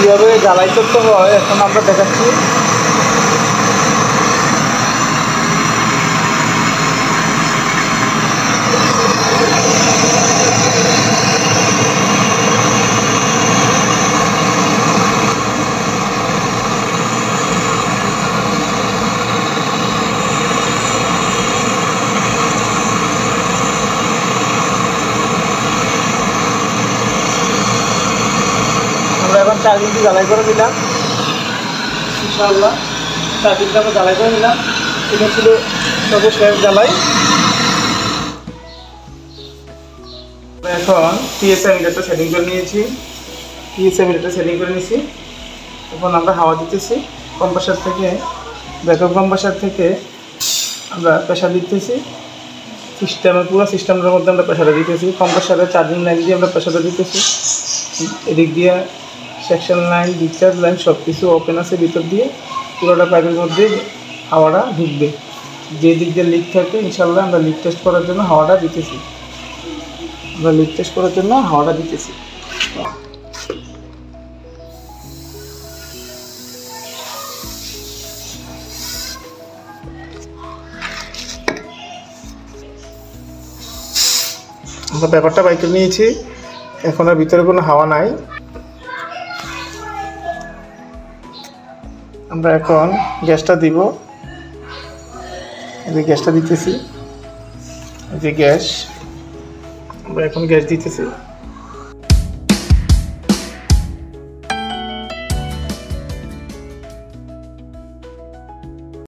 কীভাবে জ্বালাই করতে হয় এখন আমরা দেখাচ্ছি। এখন 4 ইঞ্চি জ্বালাই করে দিলাম, ইনশাআল্লাহ 4 ইঞ্চি আমরা জ্বালাই করে নিলাম। এটা ছিল সর্বশেষ জ্বালাই। এখন পিএসআই মিটারটা সেটিং করে নিয়েছি, পিএসআই মিটারটা সেটিং করে নিয়েছি। এখন আমরা হাওয়া দিতেছি কম্প্রেসার থেকে, ব্যাকআপ কম্প্রেসার থেকে আমরা প্রেশার দিতেছি। সিস্টেমের পুরো সিস্টেমের মধ্যে আমরা প্রেশারটা দিতেছি। কম্প্রেসারের চার্জিং লাইন দিয়ে আমরা প্রেশারটা দিতেছি। এদিক দিয়ে সেকশন লাইন, ডিসচার্জ লাইন সব কিছু ওপেন আছে, ভিতর দিয়ে পুরোটা পাইপের মধ্যে হাওয়াটা ঢুকবে। যে দিক দিয়ে লিক থাকে ইনশাআল্লাহ আমরা লিক টেস্ট করার জন্য হাওয়াটা দিতেছি, আমরা ব্যাপারটা বাইকে নিয়েছি। এখন আর ভিতরে কোনো হাওয়া নাই। আমরা এখন গ্যাসটা দিব, এই যে গ্যাসটা দিতেছি, এই যে গ্যাস, আমরা এখন গ্যাস দিতেছি।